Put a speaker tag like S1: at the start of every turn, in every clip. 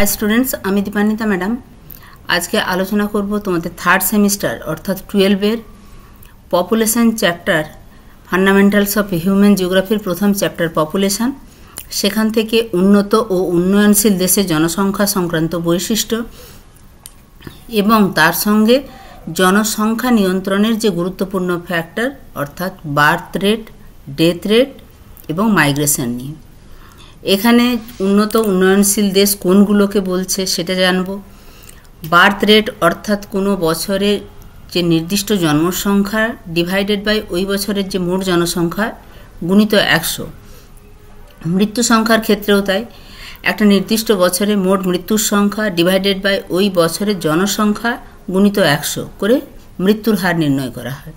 S1: High students आमी Dipanwita madam आज के आलोचना करब तुम्हारे थार्ड सेमिस्टार अर्थात 12 पपुलेशन चैप्टार फांडामेंटाल्स अफ ह्यूमैन जियोग्राफिर प्रथम चैप्टार पपुलेशन सेखान थेके उन्नत और उन्नयनशील देशेर जनसंख्या संक्रांत वैशिष्ट्य एवं तार संगे जनसंख्या नियंत्रणेर जे गुरुत्वपूर्ण फैक्टर अर्थात बार्थ रेट डेथ रेट एवं माइग्रेशन निये एखाने उन्नत उन्नयनशील देश कोनगुलोके बोलछे सेटा जानबो। बार्थ रेट अर्थात कोनो बछरेर जे निर्दिष्ट जन्मसंख्या डिवाइडेड बाई ओई बछरेर जे मोट जनसंख्या गुणित 100। मृत्यु संख्यार क्षेत्रेও ताई একটা निर्दिष्ट बछरे मोट मृत्युर संख्या डिवाइडेड बाई ओई बछरेर जनसंख्या गुणित 100 करे मृत्युर हार निर्णय करा हय।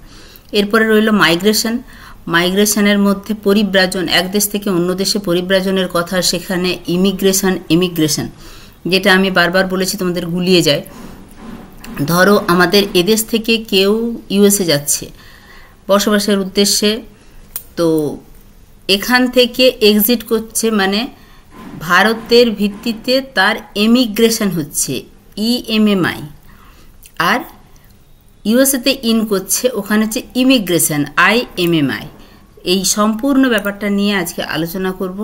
S1: एरपरे रइल माइग्रेशन। माइग्रेशनेर मध्य परिव्राजन एक देश थेके अन्य देशे परिव्राजनेर कथा सेखाने इमिग्रेशन इमिग्रेशन जेटा आमी बारबार बोलेछि तोमादेर गुलिये जाय। धरो आमादेर एदेश थेके केउ यूएसए जाच्छे बसबासेर उद्देश्ये तो एखान थेके एग्जिट करछे माने भारतेर भित्तिते तार एमिग्रेशन होच्छे इएमएमआई और यूएसएते इन करछे ओखाने हच्छे इमिग्रेशन आईएमएमआई। এই সম্পূর্ণ ব্যাপারটা নিয়ে আজকে আলোচনা করব।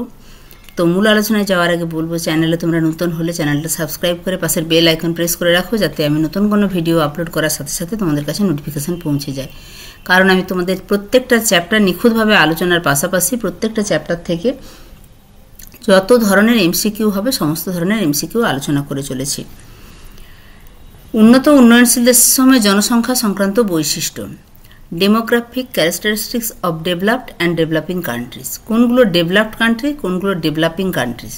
S1: তো মূল আলোচনায় যাওয়ার আগে বলবো চ্যানেলে তোমরা নতুন হলে চ্যানেলটা সাবস্ক্রাইব করে পাশের বেল আইকন প্রেস করে রাখো যাতে আমি নতুন কোনো ভিডিও আপলোড করার সাথে সাথে তোমাদের কাছে নোটিফিকেশন পৌঁছে যায়। কারণ আমি তোমাদের প্রত্যেকটা চ্যাপ্টার নিখুঁতভাবে আলোচনার পাশাপাশি প্রত্যেকটা চ্যাপ্টার থেকে যত ধরনের এমসিকিউ হবে সমস্ত ধরনের এমসিকিউ আলোচনা করে চলেছি। উন্নত উন্নয়নশীল দেশের সময় জনসংখ্যা সংক্রান্ত বৈশিষ্ট্য demographic characteristics of developed and developing countries कोनगुलो डेवलप्ड कान्ट्री कोनगुलो डेवलपिंग कान्ट्रिज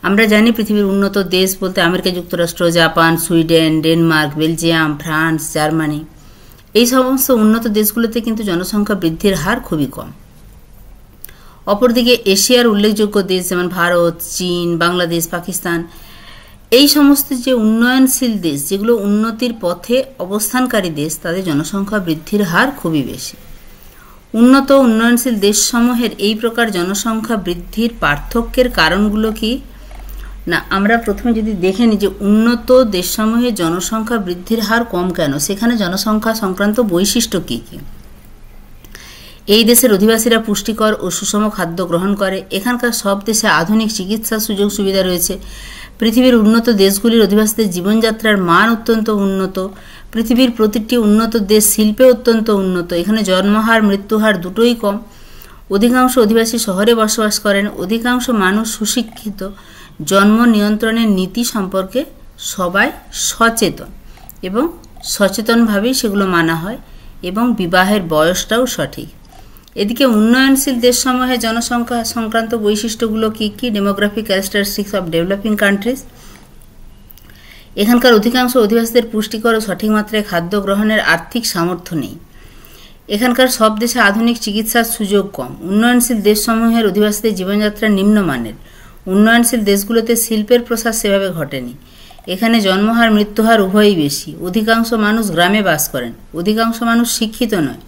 S1: आमरा जानी पृथिवीर उन्नत देश बोलते अमेरिका जुक्तराष्ट्र Japan Sweden Denmark Belgium France Germany এই সমস্ত উন্নত দেশগুলোতে কিন্তু জনসংখ্যা বৃদ্ধির হার খুবই কম। অপরদিকে এশিয়ার উল্লেখযোগ্য দেশ যেমন ভারত চীন বাংলাদেশ পাকিস্তান এই সমস্ত যে উন্নয়নশীল দেশ যেগুলো উন্নতির পথে অবস্থানকারী দেশ তাদের জনসংখ্যা বৃদ্ধির হার খুবই বেশি। উন্নত উন্নয়নশীল দেশসমূহের এই প্রকার জনসংখ্যা বৃদ্ধির পার্থক্যের কারণগুলো কি না আমরা প্রথমে যদি দেখে নিই যে উন্নত দেশসমূহে জনসংখ্যা বৃদ্ধির হার কম কেন সেখানে জনসংখ্যা সংক্রান্ত বৈশিষ্ট্য কি কি। এই দেশের অধিবাসীরা পুষ্টিকর ও সুষম খাদ্য গ্রহণ করে। এখানকার সব দেশে আধুনিক চিকিৎসার সুযোগ সুবিধা রয়েছে। পৃথিবীর উন্নত দেশগুলির অধিবাসীদের জীবনযাত্রার মান অত্যন্ত উন্নত। পৃথিবীর প্রতিটি উন্নত দেশ শিল্পে অত্যন্ত উন্নত। এখানে জন্মহার মৃত্যুহার দুটোই কম। অধিকাংশ অধিবাসী শহরে বসবাস করেন। অধিকাংশ মানুষ সুশিক্ষিত। জন্ম নিয়ন্ত্রণের নীতি সম্পর্কে সবাই সচেতন এবং সচেতনভাবেই সেগুলো মানা হয় এবং বিবাহের বয়সটাও সঠিক। এদিকে উন্নয়নশীল দেশসমূহে জনসংখ্যা সংক্রান্ত বৈশিষ্ট্যগুলো কি কি demographic characteristics of developing countries এখানকার অধিকাংশ অধিবাসীদের পুষ্টিকর ও সঠিক মাত্রায় খাদ্য গ্রহণের আর্থিক সামর্থ্য নেই। এখানকার সব দেশে আধুনিক চিকিৎসার সুযোগ কম। উন্নয়নশীল দেশসমূহের অধিবাসীদের জীবনযাত্রা নিম্নমানের। উন্নয়নশীল দেশগুলোতে শিল্পের প্রসার সেভাবে ঘটেনি। এখানে জন্মহার মৃত্যুহার উভয়ই বেশি। অধিকাংশ মানুষ গ্রামে বাস করেন। অধিকাংশ মানুষ শিক্ষিত নয়।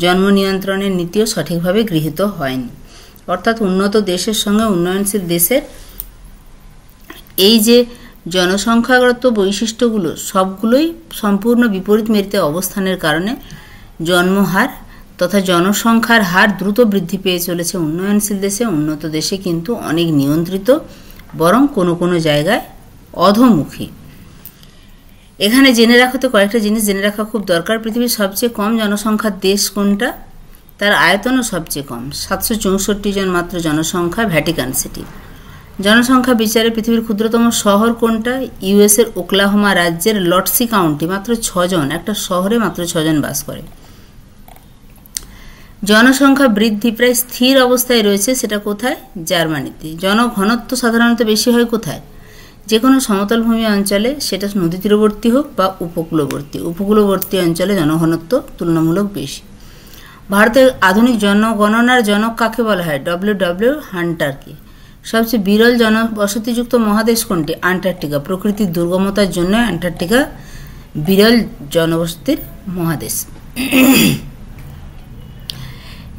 S1: জন্ম নিয়ন্ত্রণের নীতিও সঠিকভাবে গৃহীত হয়নি। অর্থাৎ উন্নত দেশের সঙ্গে উন্নয়নশীল দেশের এই যে জনসংখ্যাগত বৈশিষ্ট্যগুলো সবগুলোই সম্পূর্ণ বিপরীত মেরুতে অবস্থানের কারণে জন্মহার তথা জনসংখ্যার হার দ্রুত বৃদ্ধি পেয়ে চলেছে উন্নয়নশীল দেশে। উন্নত দেশে কিন্তু অনেক নিয়ন্ত্রিত বরং কোনো কোনো জায়গায় অধোমুখী। এখানে জেনে রাখো তো কয়েকটা জিনিস জেনে রাখা খুব দরকার। পৃথিবীর সবচেয়ে কম জনসংখ্যার দেশ কোনটা তার আয়তনও সবচেয়ে কম 764 জন মাত্র জনসংখ্যা ভ্যাটিকান সিটি। জনসংখ্যা বিচারে পৃথিবীর ক্ষুদ্রতম শহর কোনটা ইউএসের ওকলাহোমা রাজ্যের লটসি কাউন্টি মাত্র 6 জন একটা শহরে মাত্র 6 জন বাস করে। জনসংখ্যা বৃদ্ধি প্রায় স্থির অবস্থায় রয়েছে সেটা কোথায় জার্মানিতে। জনঘনত্ব সাধারণত বেশি হয় কোথায় যে কোনো সমতলভূমি অঞ্চলে সেটা নদী তীরবর্তী হোক বা উপকূলবর্তী অঞ্চলে জনঘনত্ব তুলনামূলক বেশি। ভারতের আধুনিক জনগণনার জনক কাকে বলা হয় ডব্লিউ হান্টারকে। সবচেয়ে বিরল জনবসতিযুক্ত মহাদেশ কোনটি আন্টার্কটিকা। প্রকৃতির দুর্গমতার জন্য আন্টার্কটিকা বিরল জনবসতির মহাদেশ।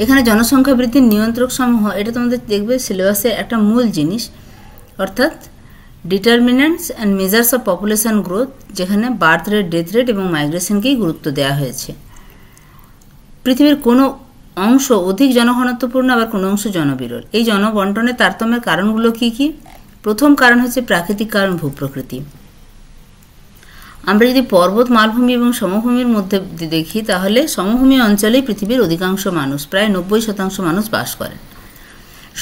S1: এখানে জনসংখ্যা বৃদ্ধির নিয়ন্ত্রক সমূহ এটা তোমাদের দেখবে সিলেবাসে একটা মূল জিনিস অর্থাৎ determinants and measures of population growth, যেখানে বার্থ রেট, ডেথ রেট এবং মাইগ্রেশনকেই গুরুত্ব দেওয়া হয়েছে। পৃথিবীর কোনো অংশ অধিক জনঘনত্বপূর্ণ, আবার কোনো অংশ জনবিরল। এই জনবন্টনের তারতম্যের কারণগুলো কি কি? প্রথম কারণ হচ্ছে প্রাকৃতিক কারণ, ভূপ্রকৃতি। আমরা যদি পর্বত, মালভূমি এবং সমভূমির মধ্যে দেখি, তাহলে সমভূমি অঞ্চলেই পৃথিবীর অধিকাংশ মানুষ, প্রায় 90% মানুষ বাস করেন।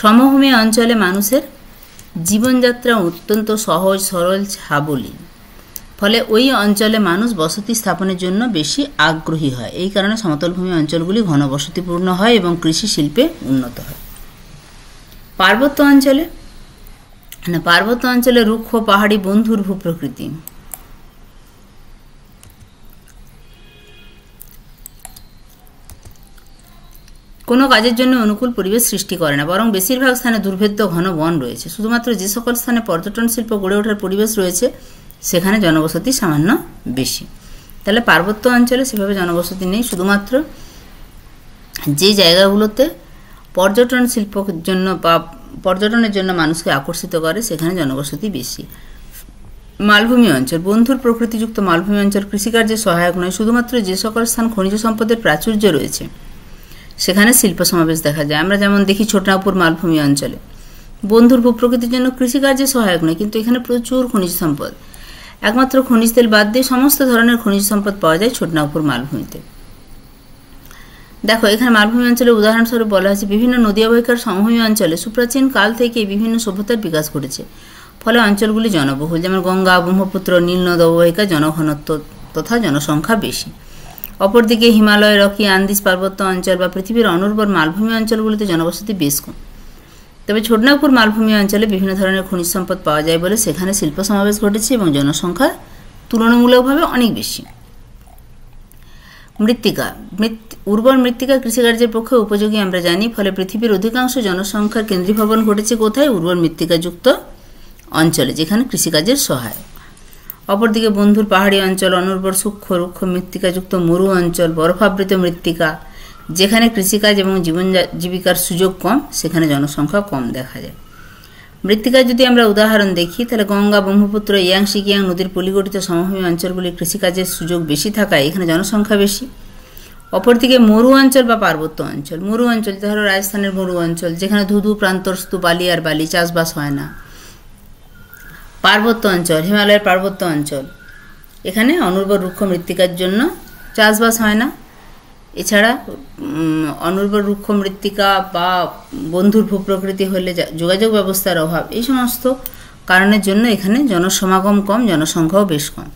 S1: সমভূমি অঞ্চলে মানুষের জীবনযাত্রা অত্যন্ত সহজ, সরল, সাবলীল। ফলে ওই অঞ্চলে মানুষ বসতি স্থাপনের জন্য বেশি আগ্রহী হয়। এই কারণে সমতলভূমি অঞ্চলগুলি ঘনবসতিপূর্ণ হয় এবং কৃষি শিল্পে উন্নত হয়। পার্বত্য অঞ্চলে রুক্ষ, পাহাড়ি, বন্ধুর ভূপ্রকৃতি। কোনো কাজের জন্য অনুকূল পরিবেশ সৃষ্টি করে না, বরং বেশিরভাগ স্থানে দুর্ভেদ্য ঘন বন রয়েছে। শুধুমাত্র যে সকল স্থানে পর্যটন শিল্প গড়ে ওঠার পরিবেশ রয়েছে, সেখানে জনবসতি সামান্য বেশি। তাহলে পার্বত্য অঞ্চলে সেভাবে জনবসতি নেই। শুধুমাত্র যে জায়গাগুলোতে পর্যটন শিল্পের জন্য বা পর্যটনের জন্য মানুষকে আকর্ষিত করে, সেখানে জনবসতি বেশি। মালভূমি অঞ্চল, বন্ধুর প্রকৃতিযুক্ত মালভূমি অঞ্চল কৃষিকার্যে সহায়ক নয়। শুধুমাত্র যে সকল স্থান খনিজ সম্পদের প্রাচুর্য রয়েছে, সেখানে শিল্প সমাবেশ দেখা যায়। আমরা যেমন দেখি ছোটনাগপুর মালভূমি অঞ্চলে। বন্ধুর ভূপ্রকৃতির জন্য কৃষিকার্যে সহায়ক নয়, কিন্তু এখানে প্রচুর খনিজ সম্পদ। একমাত্র খনিজ তেল বাদ দিয়ে সমস্ত ধরনের খনিজ সম্পদ পাওয়া যায় ছোটনাগপুর মালভূমিতে। দেখো, এখানে মালভূমি অঞ্চলের উদাহরণস্বরূপ বলা হয়েছে বিভিন্ন নদী অববাহিকার সমভূমি অঞ্চলে সুপ্রাচীন কাল থেকে বিভিন্ন সভ্যতার বিকাশ ঘটেছে। ফলে অঞ্চলগুলি জনবহুল, যেমন গঙ্গা, ব্রহ্মপুত্র, নীল নদ অববাহিকা জনঘনত্ব তথা জনসংখ্যা বেশি। অপরদিকে হিমালয়, রকি, আন্দিজ পার্বত্য অঞ্চল বা পৃথিবীর অনুর্বর মালভূমি অঞ্চলগুলিতে জনবসতি বেশ কম। তবে ছোটনাগপুর মালভূমি অঞ্চলে বিভিন্ন ধরনের খনিজ সম্পদ পাওয়া যায় বলে সেখানে শিল্প সমাবেশ ঘটেছে এবং জনসংখ্যা তুলনামূলকভাবে অনেক বেশি। মৃত্তিকা, উর্বর মৃত্তিকা কৃষিকার্যের পক্ষে উপযোগী আমরা জানি। ফলে পৃথিবীর অধিকাংশ জনসংখ্যার কেন্দ্রীভবন ঘটেছে কোথায়? উর্বর মৃত্তিকাযুক্ত অঞ্চলে, যেখানে কৃষিকাজের সহায়ক। অপরদিকে বন্ধুর পাহাড়ি অঞ্চল, অনুর্বর সূক্ষ্ম রুক্ষ মৃত্তিকাযুক্ত মরু অঞ্চল, বরফাবৃত মৃত্তিকা, যেখানে কৃষিকাজ এবং জীবিকার সুযোগ কম, সেখানে জনসংখ্যা কম দেখা যায়। মৃত্তিকার যদি আমরা উদাহরণ দেখি, তাহলে গঙ্গা, ব্রহ্মপুত্র, ইয়াংশি কিয়াং নদীর পলিগঠিত সমভূমি অঞ্চলগুলি কৃষিকাজের সুযোগ বেশি থাকায় এখানে জনসংখ্যা বেশি। অপরদিকে মরু অঞ্চল বা পার্বত্য অঞ্চল, মরু অঞ্চল ধরো রাজস্থানের মরু অঞ্চল, যেখানে ধুধু প্রান্তরস্তু, বালি আর বালি, চাষবাস হয় না। পার্বত্য অঞ্চল, হিমালয়ের পার্বত্য অঞ্চল, এখানে অনুর্বর রুক্ষ মৃত্তিকার জন্য চাষবাস হয় না। এছাড়া অনুর্বর রুক্ষ মৃত্তিকা বা বন্ধুর ভূপ্রকৃতি হলে যোগাযোগ ব্যবস্থার অভাব, এই সমস্ত কারণের জন্য এখানে জনসমাগম কম, জনসংখ্যাও বেশ কম।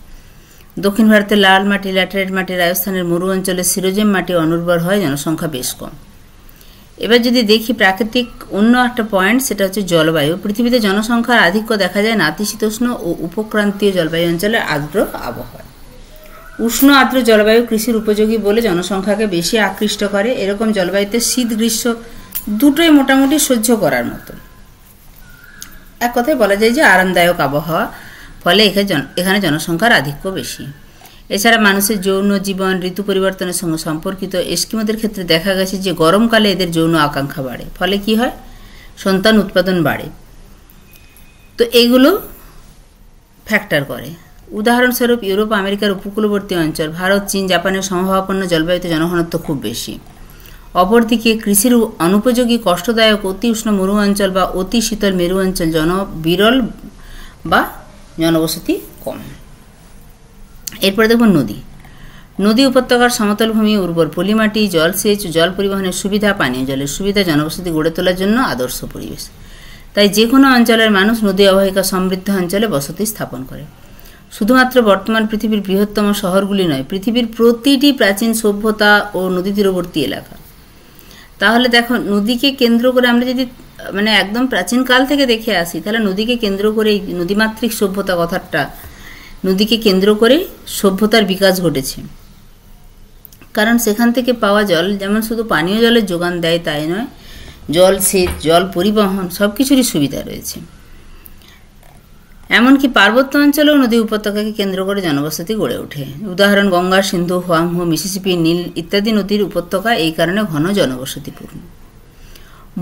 S1: দক্ষিণ ভারতের লাল মাটি, ল্যাটেরাইট মাটি, রাজস্থানের মরু অঞ্চলে সিরোজেম মাটি অনুর্বর হয়, জনসংখ্যা বেশ কম। এবার যদি দেখি প্রাকৃতিক অন্য একটা পয়েন্ট, সেটা হচ্ছে জলবায়ু। পৃথিবীতে জনসংখ্যার আধিক্য দেখা যায় নাতিশীতোষ্ণ ও উপক্রান্তীয় জলবায়ু অঞ্চলের আর্দ্র আবহাওয়া। উষ্ণ আর্দ্র জলবায়ু কৃষির উপযোগী বলে জনসংখ্যাকে বেশি আকৃষ্ট করে। এরকম জলবায়ুতে শীত গ্রীষ্ম দুটোই মোটামুটি সহ্য করার মতো, এক কথায় বলা যায় যে আরামদায়ক আবহাওয়া। ফলে এখানে জনসংখ্যার আধিক্য বেশি। এছাড়া মানুষের যৌন জীবন ঋতু পরিবর্তনের সঙ্গে সম্পর্কিত। এস্কিমোদের ক্ষেত্রে দেখা গেছে যে গরমকালে এদের যৌন আকাঙ্ক্ষা বাড়ে, ফলে কি হয়? সন্তান উৎপাদন বাড়ে। তো এইগুলো ফ্যাক্টর করে। উদাহরণস্বরূপ ইউরোপ, আমেরিকার উপকূলবর্তী অঞ্চল, ভারত, চীন, জাপানের সমভাবাপন্ন জলবায়ুতে জনঘনত্ব খুব বেশি। অপরদিকে কৃষির অনুপযোগী, কষ্টদায়ক অতি উষ্ণ মরু অঞ্চল বা অতি শীতল মেরু অঞ্চল জনবিরল বা জনবসতি কম। এরপরে দেখব নদী উপত্যকার সমতল ভূমি, উর্বর পলিমাটি, জলসেচ, জল পরিবহনের সুবিধা, পানীয় জলের সুবিধা, জনবসতি গড়ে তোলার জন্য আদর্শ পরিবেশ। তাই যে কোনো অঞ্চলের মানুষ নদী অববাহিকা সমৃদ্ধ অঞ্চলে বসতি স্থাপন করে। শুধুমাত্র বর্তমান পৃথিবীর বৃহত্তম শহরগুলি নয়, পৃথিবীর প্রতিটি প্রাচীন সভ্যতা ও নদী তীরবর্তী এলাকা। তাহলে দেখো, নদীকে কেন্দ্র করে আমরা যদি একদম প্রাচীনকাল থেকে দেখে আসি, তাহলে নদীকে কেন্দ্র করে নদীমাতৃক সভ্যতা কথাটা, নদীকে কেন্দ্র করে সভ্যতার বিকাশ ঘটেছে। কারণ সেখান থেকে পাওয়া জল যেমন শুধু পানীয় জলের যোগান দেয় তাই নয়, জল সেচ, জল পরিবহন সব কিছুরই সুবিধা রয়েছে। এমনকি পার্বত্য অঞ্চলেও নদী উপত্যকাকে কেন্দ্র করে জনবসতি গড়ে ওঠে। উদাহরণ গঙ্গা, সিন্ধু, হোয়াংহো, মিসিসিপি, নীল ইত্যাদি নদীর উপত্যকা এই কারণে ঘন জনবসতিপূর্ণ।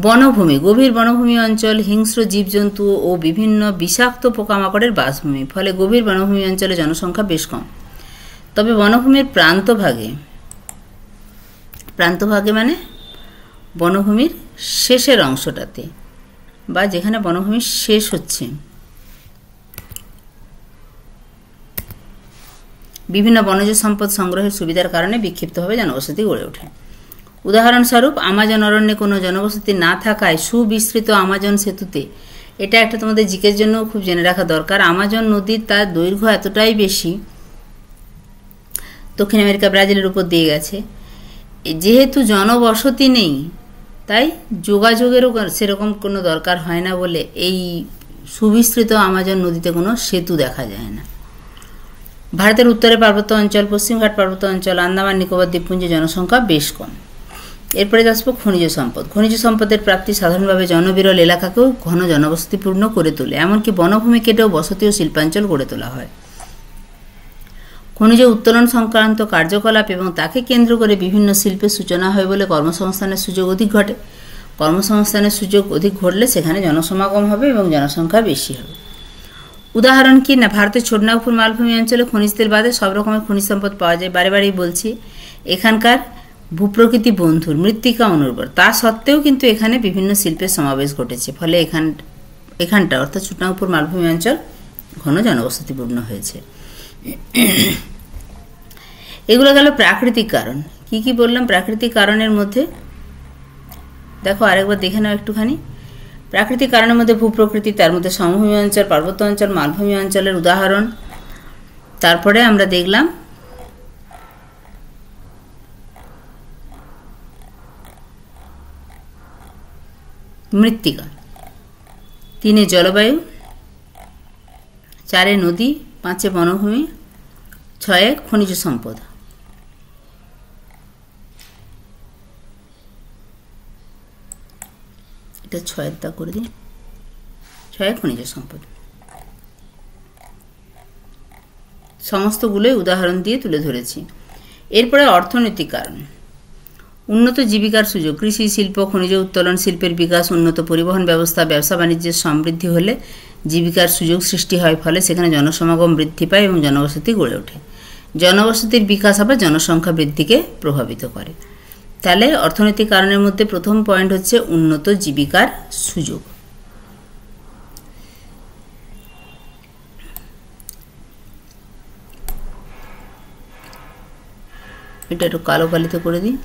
S1: বনভূমি, গভীর বনভূমি অঞ্চল হিংস্র জীবজন্তু ও বিভিন্ন বিষাক্ত পোকামাকড়ের বাসভূমি, ফলে গভীর বনভূমি অঞ্চলে জনসংখ্যা বেশ কম। তবে বনভূমির প্রান্তভাগে মানে বনভূমির শেষের অংশটাতে বা যেখানে বনভূমি শেষ হচ্ছে, বিভিন্ন বনজ সম্পদ সংগ্রহের সুবিধার কারণে বিক্ষিপ্তভাবে জনবসতি গড়ে ওঠে। উদাহরণস্বরূপ আমাজন অরণ্যে কোনো জনবসতি না থাকায় সুবিস্তৃত আমাজন সেতুতে, এটা একটা তোমাদের জিকের জন্য খুব জেনে রাখা দরকার, আমাজন নদীর তার দৈর্ঘ্য এতটাই বেশি, দক্ষিণ আমেরিকা ব্রাজিলের উপর দিয়ে গেছে, যেহেতু জনবসতি নেই তাই যোগাযোগেরও সেরকম কোনো দরকার হয় না বলে এই সুবিস্তৃত আমাজন নদীতে কোনো সেতু দেখা যায় না। ভারতের উত্তরে পার্বত্য অঞ্চল, পশ্চিমঘাট পার্বত্য অঞ্চল, আন্দামান নিকোবর দ্বীপপুঞ্জে জনসংখ্যা বেশ কম। এরপরে আসবো খনিজ সম্পদ। খনিজ সম্পদের প্রাপ্তি সাধারণভাবে জনবিরল এলাকাকেও ঘন জনবসতিপূর্ণ করে তোলে, এমনকি বনভূমি কেটেও বসতি ও শিল্পাঞ্চল গড়ে তোলা হয়। খনিজ উত্তোলন সংক্রান্ত কার্যকলাপ এবং তাকে কেন্দ্র করে বিভিন্ন শিল্পের সূচনা হয় বলে কর্মসংস্থানের সুযোগ অধিক ঘটে। কর্মসংস্থানের সুযোগ অধিক ঘটলে সেখানে জনসমাগম হবে এবং জনসংখ্যা বেশি হবে। উদাহরণ কি না, ভারতের ছোটনাগপুর মালভূমি অঞ্চলে খনিজ তেল বাদে সব রকমের খনিজ সম্পদ পাওয়া যায়। বারে বারেই বলছি, এখানকার ভূপ্রকৃতি বন্ধুর, মৃত্তিকা অনুর্বর, তা সত্ত্বেও কিন্তু এখানে বিভিন্ন শিল্পের সমাবেশ ঘটেছে, ফলে এখানটা অর্থাৎ ছোটনাগপুর মালভূমি অঞ্চল ঘন জনবসতিপূর্ণ হয়েছে। এগুলো গেল প্রাকৃতিক কারণ। কি কি বললাম প্রাকৃতিক কারণের মধ্যে? দেখো আরেকবার দেখে নাও একটুখানি। প্রাকৃতিক কারণের মধ্যে ভূপ্রকৃতি, তার মধ্যে সমভূমি অঞ্চল, পার্বত্য অঞ্চল, মালভূমি অঞ্চলের উদাহরণ। তারপরে আমরা দেখলাম মৃত্তিকা, 3 জলবায়ু, 4 নদী, 5 বনভূমি, 6 খনিজ সম্পদ। এটা 6 দাগ করে দিই, 6 খনিজ সম্পদ। সমস্তগুলোই উদাহরণ দিয়ে তুলে ধরেছি। এরপরে অর্থনৈতিক কারণ। উন্নত জীবিকার সুযোগ, কৃষি, শিল্প, খনিজ উত্তোলন শিল্পের বিকাশ, উন্নত পরিবহন ব্যবস্থা, ব্যবসা বাণিজ্যের সমৃদ্ধি হলে জীবিকার সুযোগ সৃষ্টি হয়, ফলে সেখানে জনসমাগম বৃদ্ধি পায় এবং জনবসতি গড়ে ওঠে। জনবসতির বিকাশ আবার জনসংখ্যা বৃদ্ধিকে প্রভাবিত করে। তাহলে অর্থনৈতিক কারণের মধ্যে প্রথম পয়েন্ট হচ্ছে উন্নত জীবিকার সুযোগ। এটা একটু কালো কালিতে করে দিই।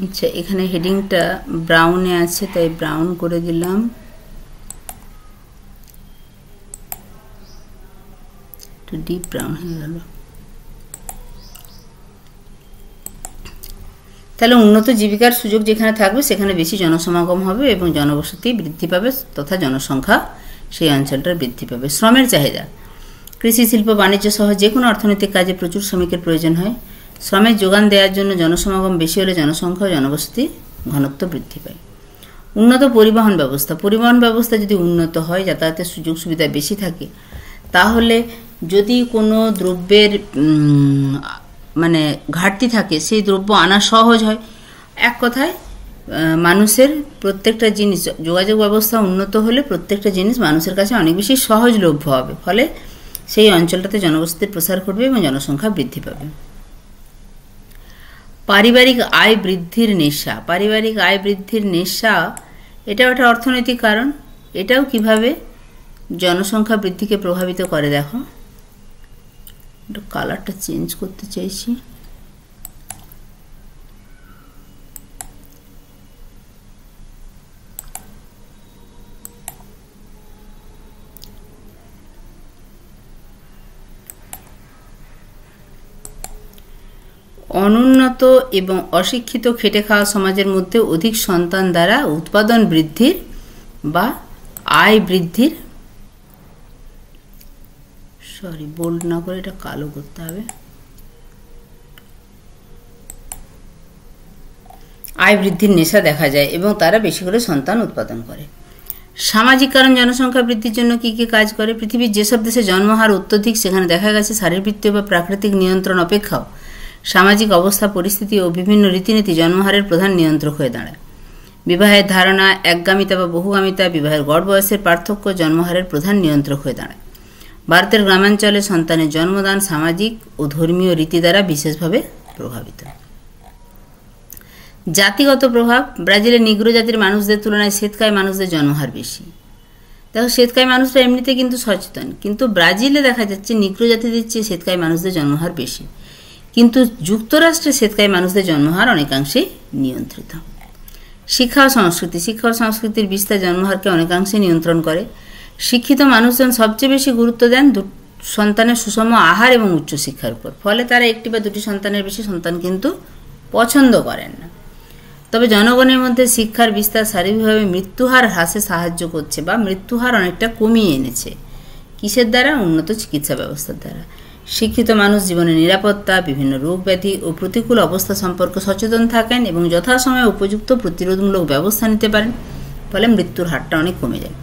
S1: আচ্ছা, এখানে হেডিংটা ব্রাউনে আছে তাই ব্রাউন করে দিলাম। একটু ডিপ ব্রাউন হয়ে গেল। তাহলে উন্নত জীবিকার সুযোগ যেখানে থাকবে সেখানে বেশি জনসমাগম হবে এবং জনবসতি বৃদ্ধি পাবে তথা জনসংখ্যা সেই অঞ্চলটার বৃদ্ধি পাবে। শ্রমের চাহিদা, কৃষি, শিল্প, বাণিজ্য সহ যে কোনো অর্থনৈতিক কাজে প্রচুর শ্রমিকের প্রয়োজন হয়। শ্রমের যোগান দেওয়ার জন্য জনসমাগম বেশি হলে জনসংখ্যা ও জনবসতি ঘনত্ব বৃদ্ধি পায়। উন্নত পরিবহন ব্যবস্থা, পরিবহন ব্যবস্থা যদি উন্নত হয়, যাতায়াতের সুযোগ সুবিধা বেশি থাকে, তাহলে যদি কোনো দ্রব্যের মানে ঘাটতি থাকে সেই দ্রব্য আনা সহজ হয়। এক কথায় মানুষের প্রত্যেকটা জিনিস, যোগাযোগ ব্যবস্থা উন্নত হলে প্রত্যেকটা জিনিস মানুষের কাছে অনেক বেশি সহজলভ্য হবে, ফলে সেই অঞ্চলটাতে জনবসতির প্রসার ঘটবে এবং জনসংখ্যা বৃদ্ধি পাবে। পারিবারিক আয় বৃদ্ধির নেশা, পারিবারিক আয় বৃদ্ধির নেশা এটাও একটা অর্থনৈতিক কারণ। এটাও কিভাবে জনসংখ্যা বৃদ্ধিকে প্রভাবিত করে দেখো। একটু কালারটা চেঞ্জ করতে চাইছি। অনুন্নত এবং অশিক্ষিত খেটে খাওয়া সমাজের মধ্যে অধিক সন্তান দ্বারা উৎপাদন বৃদ্ধির বা আয় বৃদ্ধির, বোল্ড না করে এটা কালো করতে হবে, আয় বৃদ্ধির নেশা দেখা যায় এবং তারা বেশি করে সন্তান উৎপাদন করে। সামাজিক কারণ জনসংখ্যা বৃদ্ধির জন্য কী কী কাজ করে? পৃথিবীর যেসব দেশে জন্মহার অত্যধিক সেখানে দেখা গেছে শারীরবৃত্তীয় বা প্রাকৃতিক নিয়ন্ত্রণ অপেক্ষাও সামাজিক অবস্থা, পরিস্থিতি ও বিভিন্ন রীতিনীতি জন্মহারের প্রধান নিয়ন্ত্রক হয়ে দাঁড়ায়। বিবাহের ধারণা, একগামিতা বা বহুগামিতা, বিবাহের গড় বয়সের পার্থক্য জন্মহারের প্রধান নিয়ন্ত্রক হয়ে দাঁড়ায়। ভারতের গ্রামাঞ্চলে সন্তানের জন্মদান সামাজিক ও ধর্মীয় রীতি দ্বারা বিশেষভাবে প্রভাবিত। জাতিগত প্রভাব, ব্রাজিলের নিগ্রো জাতির মানুষদের তুলনায় শ্বেতকায় মানুষদের জন্মহার বেশি। দেখো, শ্বেতকায় মানুষরা এমনিতে কিন্তু সচেতন, কিন্তু ব্রাজিলে দেখা যাচ্ছে নিগ্রো জাতিদের চেয়ে শ্বেতকায় মানুষদের জন্মহার বেশি। কিন্তু যুক্তরাষ্ট্রে শ্বেতকায় মানুষদের জন্মহার অনেকাংশেই নিয়ন্ত্রিত। শিক্ষা ও সংস্কৃতি, শিক্ষা ও সংস্কৃতির বিস্তার জন্মহারকে অনেকাংশে নিয়ন্ত্রণ করে। শিক্ষিত মানুষজন সবচেয়ে বেশি গুরুত্ব দেন সন্তানের সুষম আহার এবং উচ্চশিক্ষার উপর। ফলে তারা একটি বা দুটি সন্তানের বেশি সন্তান কিন্তু পছন্দ করেন না। তবে জনগণের মধ্যে শিক্ষার বিস্তার শারীরিকভাবে মৃত্যুহার হ্রাসে সাহায্য করছে বা মৃত্যুহার অনেকটা কমিয়ে এনেছে। কিসের দ্বারা? উন্নত চিকিৎসা ব্যবস্থার দ্বারা। শিক্ষিত মানুষ জীবনের নিরাপত্তা, বিভিন্ন রোগ ব্যাধি ও প্রতিকূল অবস্থা সম্পর্কে সচেতন থাকেন এবং যথাসময়ে উপযুক্ত প্রতিরোধমূলক ব্যবস্থা নিতে পারেন। ফলে মৃত্যুর হারটা অনেক কমে যায়।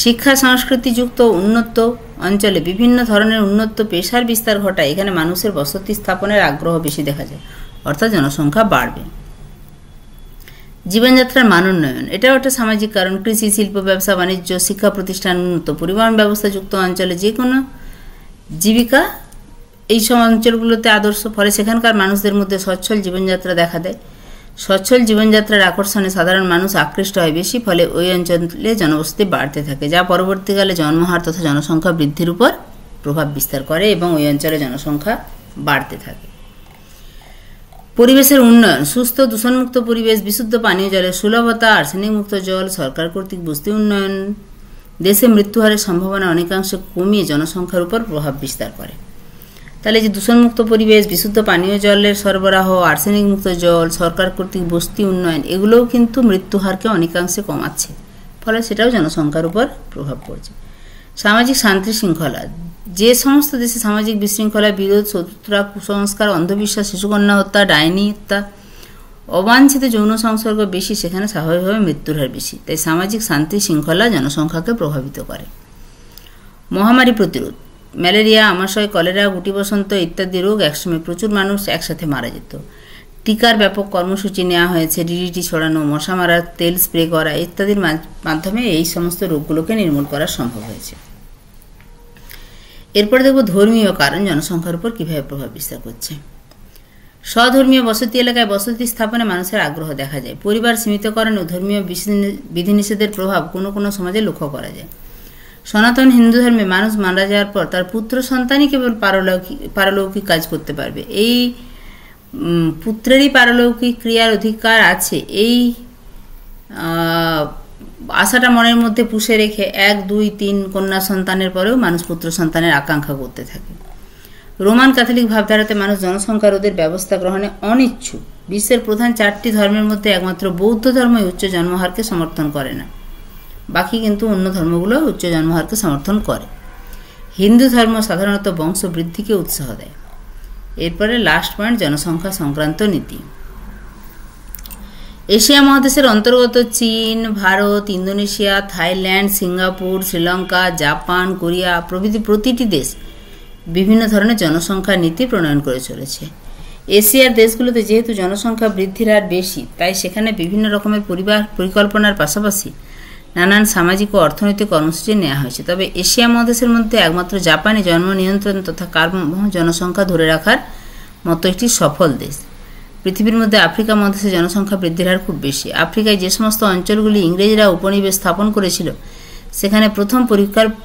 S1: শিক্ষা সংস্কৃতিযুক্ত উন্নত অঞ্চলে বিভিন্ন ধরনের উন্নত পেশার বিস্তার ঘটায়। এখানে মানুষের বসতি স্থাপনের আগ্রহ বেশি দেখা যায়, অর্থাৎ জনসংখ্যা বাড়বে। জীবনযাত্রার মান উন্নয়ন, এটাও একটা সামাজিক কারণ। কৃষি, শিল্প, ব্যবসা বাণিজ্য, শিক্ষা প্রতিষ্ঠান, উন্নত পরিবহন ব্যবস্থা যুক্ত অঞ্চলে যে কোনো জীবিকা এই সব অঞ্চলগুলোতে আদর্শ। ফলে সেখানকার মানুষদের মধ্যে সচ্ছল জীবনযাত্রা দেখা দেয়। সচ্ছল জীবনযাত্রার আকর্ষণে সাধারণ মানুষ আকৃষ্ট হয় বেশি। ফলে ওই অঞ্চলে জনবসতি বাড়তে থাকে, যা পরবর্তীকালে জন্মহার তথা জনসংখ্যা বৃদ্ধির উপর প্রভাব বিস্তার করে এবং ওই অঞ্চলে জনসংখ্যা বাড়তে থাকে। পরিবেশের উন্নয়ন, সুস্থ দূষণমুক্ত পরিবেশ, বিশুদ্ধ পানীয় জলের সুলভতা, আর্সেনিকমুক্ত জল, সরকার কর্তৃক বস্তি উন্নয়ন দেশে মৃত্যুহারের সম্ভাবনা অনেকাংশে কমিয়ে জনসংখ্যার উপর প্রভাব বিস্তার করে। তাহলে যে দূষণমুক্ত পরিবেশ, বিশুদ্ধ পানীয় জলের সরবরাহ, আর্সেনিকমুক্ত জল, সরকার কর্তৃক বস্তি উন্নয়ন, এগুলোও কিন্তু মৃত্যুহারকে অনেকাংশে কমাচ্ছে। ফলে সেটাও জনসংখ্যার উপর প্রভাব পড়ছে। সামাজিক শান্তি শৃঙ্খলা, যে সমস্ত দেশে সামাজিক বিশৃঙ্খলা, বিরোধ, শত্রুতা, কুসংস্কার, অন্ধবিশ্বাস, শিশুকন্যা হত্যা, ডাইনি হত্যা, অবাঞ্ছিত যৌন সংসর্গ বেশি, সেখানে স্বাভাবিকভাবে মৃত্যুর হার বেশি। তাই সামাজিক শান্তি শৃঙ্খলা জনসংখ্যাকে প্রভাবিত করে। মহামারী প্রতিরোধ, ম্যালেরিয়া, আমাশয়, কলেরা, গুটি বসন্ত ইত্যাদি রোগ একসময় প্রচুর মানুষ একসাথে মারা যেত। টিকার ব্যাপক কর্মসূচি নেওয়া হয়েছে। ডিডিটি ছড়ানো, মশা মারার তেল স্প্রে করা ইত্যাদির মাধ্যমে এই সমস্ত রোগগুলোকে নির্মূল করা সম্ভব হয়েছে। এরপরে দেখব ধর্মীয় কারণ জনসংখ্যার উপর কীভাবে প্রভাব বিস্তার করছে। স্বধর্মীয় বসতি এলাকায় বসতি স্থাপনে মানুষের আগ্রহ দেখা যায়। পরিবার সীমিতকরণ ও ধর্মীয় বিধিনিষেধের প্রভাব কোনো কোনো সমাজে লক্ষ্য করা যায়। সনাতন হিন্দু ধর্মে মানুষ মারা যাওয়ার পর তার পুত্র সন্তানই কেবল পারলৌকিক কাজ করতে পারবে। এই পুত্রেরই পারলৌকিক ক্রিয়ার অধিকার আছে, এই আশাটা মনের মধ্যে পুষে রেখে 1, 2, 3 কন্যা সন্তানের পরেও মানুষ পুত্র সন্তানের আকাঙ্ক্ষা করতে থাকে। রোমান ক্যাথলিক ভাবধারাতে মানুষ জনসংখ্যা রোধের ব্যবস্থা গ্রহণে অনিচ্ছুক। বিশ্বের প্রধান 4টি ধর্মের মধ্যে একমাত্র বৌদ্ধ ধর্মই উচ্চ জন্মহারকে সমর্থন করে না, বাকি কিন্তু অন্য ধর্মগুলো উচ্চ জন্মহারকে সমর্থন করে। হিন্দু ধর্ম সাধারণত বংশ বৃদ্ধিকে উৎসাহ দেয়। এরপরে লাস্ট পয়েন্ট, জনসংখ্যা সংক্রান্ত নীতি। এশিয়া মহাদেশের অন্তর্গত চীন, Bharat, Indonesia, Thailand, Singapore, Sri Lanka, Japan, Korea প্রভৃতি প্রতিটি দেশ বিভিন্ন ধরনের জনসংখ্যা নীতি প্রণয়ন করে চলেছে। এশিয়ার দেশগুলোতে যেহেতু জনসংখ্যা বৃদ্ধির হার বেশি, তাই সেখানে বিভিন্ন রকমের পরিবার পরিকল্পনার পাশাপাশি নানান সামাজিক ও অর্থনৈতিক কর্মসূচি নেওয়া হয়েছে। তবে এশিয়া মহাদেশের মধ্যে একমাত্র জাপানে জন্ম নিয়ন্ত্রণ তথা জনসংখ্যা ধরে রাখার মতো একটি সফল দেশ। পৃথিবীর মধ্যে আফ্রিকা মহাদেশে জনসংখ্যা বৃদ্ধির হার খুব বেশি। আফ্রিকায় যে সমস্ত অঞ্চলগুলি ইংরেজরা উপনিবেশ স্থাপন করেছিল, সেখানে প্রথম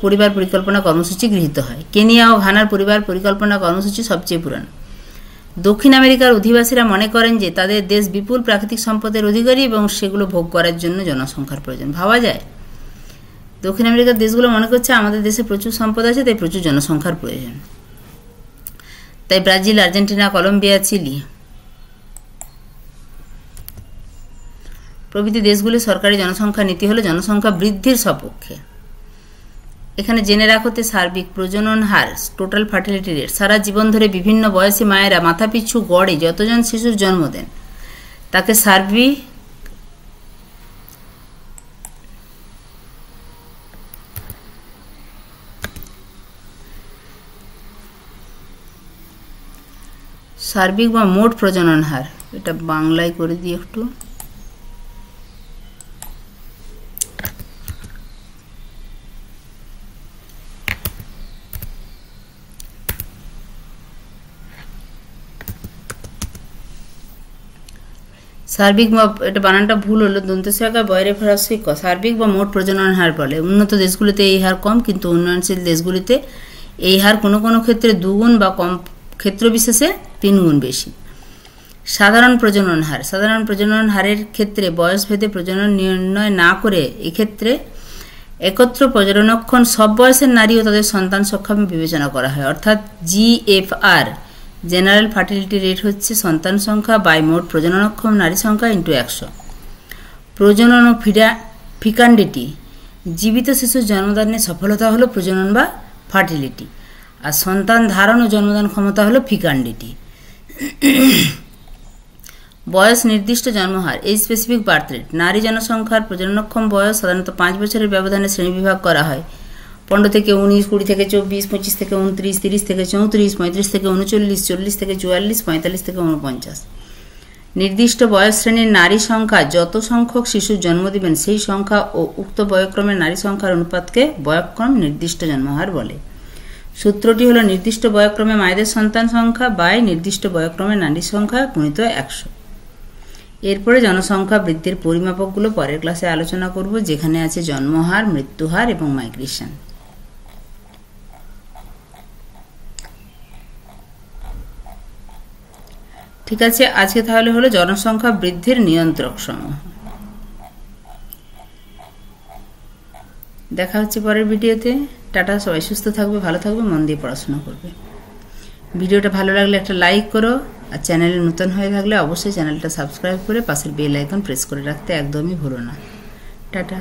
S1: পরিবার পরিকল্পনা কর্মসূচি গৃহীত হয়। কেনিয়া ও ঘানার পরিবার পরিকল্পনা কর্মসূচি সবচেয়ে পুরানো। দক্ষিণ আমেরিকার অধিবাসীরা মনে করেন যে তাদের দেশ বিপুল প্রাকৃতিক সম্পদের অধিকারী এবং সেগুলো ভোগ করার জন্য জনসংখ্যার প্রয়োজন। ভাবা যায়, দক্ষিণ আমেরিকার দেশগুলো মনে করছে আমাদের দেশে প্রচুর সম্পদ আছে, তাই প্রচুর জনসংখ্যার প্রয়োজন। তাই ব্রাজিল, আর্জেন্টিনা, কলম্বিয়া, চিলি প্রভৃতি দেশগুলির সরকারি জনসংখ্যা নীতি হলো জনসংখ্যা বৃদ্ধির সপক্ষে। এখানে জেনে রাখতে সার্বিক প্রজনন হার, টোটাল ফার্টিলিটি রেট, সারা জীবন ধরে বিভিন্ন বয়সী মায়েরা মাথাপিছু গড়ে যতজন শিশুর জন্ম দেন তাকে সার্বিক সার্বিক বা মোট প্রজনন হার, এটা বাংলায় করে দিই একটু। সার্বিক বা, এটা বানানটা ভুল হলো, দন্তস্বয়কার বয়রে ফরাসি ক, সার্বিক বা মোট প্রজনন হার বলে। উন্নত দেশগুলিতে এই হার কম, কিন্তু উন্নয়নশীল দেশগুলিতে এই হার কোনো কোনো ক্ষেত্রে 2 গুণ বা কম ক্ষেত্র বিশেষে 3 গুণ বেশি। সাধারণ প্রজনন হার, সাধারণ প্রজনন হারের ক্ষেত্রে বয়সভেদে প্রজনন নির্ণয় না করে এক্ষেত্রে একত্র প্রজননক্ষণ সব বয়সের নারী ও তাদের সন্তান সক্ষম বিবেচনা করা হয়, অর্থাৎ GFR জেনারেল ফার্টিলিটি রেট হচ্ছে সন্তান সংখ্যা বাই মোট প্রজননক্ষম নারী সংখ্যা ইন্টু 100। প্রজনন ও ফিকান্ডিটি, জীবিত শিশুর জন্মদানের সফলতা হলো প্রজনন বা ফার্টিলিটি, আর সন্তান ধারণ ও জন্মদান ক্ষমতা হলো ফিকান্ডিটি। বয়স নির্দিষ্ট জন্মহার, এই স্পেসিফিক বার্থ রেট, নারী জনসংখ্যার প্রজননক্ষম বয়স সাধারণত 5 বছরের ব্যবধানে শ্রেণীবিভাগ করা হয়। 15 থেকে 19, 20 থেকে 24, 25 থেকে 29, 30 থেকে 34, 35 থেকে 39, 40 থেকে 44, 45 থেকে 49। নির্দিষ্ট বয়স শ্রেণীর নারী সংখ্যা যত সংখ্যক শিশুর জন্ম দিবেন সেই সংখ্যা ও উক্ত বয়ক্রমের নারী সংখ্যার অনুপাতকে বয়ক্রম নির্দিষ্ট জন্মহার বলে। সূত্রটি হলো নির্দিষ্ট বয়ক্রমে মায়েদের সন্তান সংখ্যা বাই নির্দিষ্ট বয়ক্রমে নারী সংখ্যা গুণিত 100। এরপরে জনসংখ্যা বৃদ্ধির পরিমাপকগুলো পরের ক্লাসে আলোচনা করব, যেখানে আছে জন্মহার, মৃত্যুহার এবং মাইগ্রেশন। ঠিক আছে, আজকে তাহলে হলো জনসংখ্যা বৃদ্ধির নিয়ন্ত্রক সমূহ। দেখা হচ্ছে পরের ভিডিওতে। টাটা, সবাই সুস্থ থাকবে, ভালো থাকবে, মন দিয়ে পড়াশোনা করবে। ভিডিওটা ভালো লাগলে একটা লাইক করো, আর চ্যানেলে নতুন হয়ে থাকলে অবশ্যই চ্যানেলটা সাবস্ক্রাইব করে পাশের বেল আইকন প্রেস করে রাখতে একদমই ভুলো না। টাটা।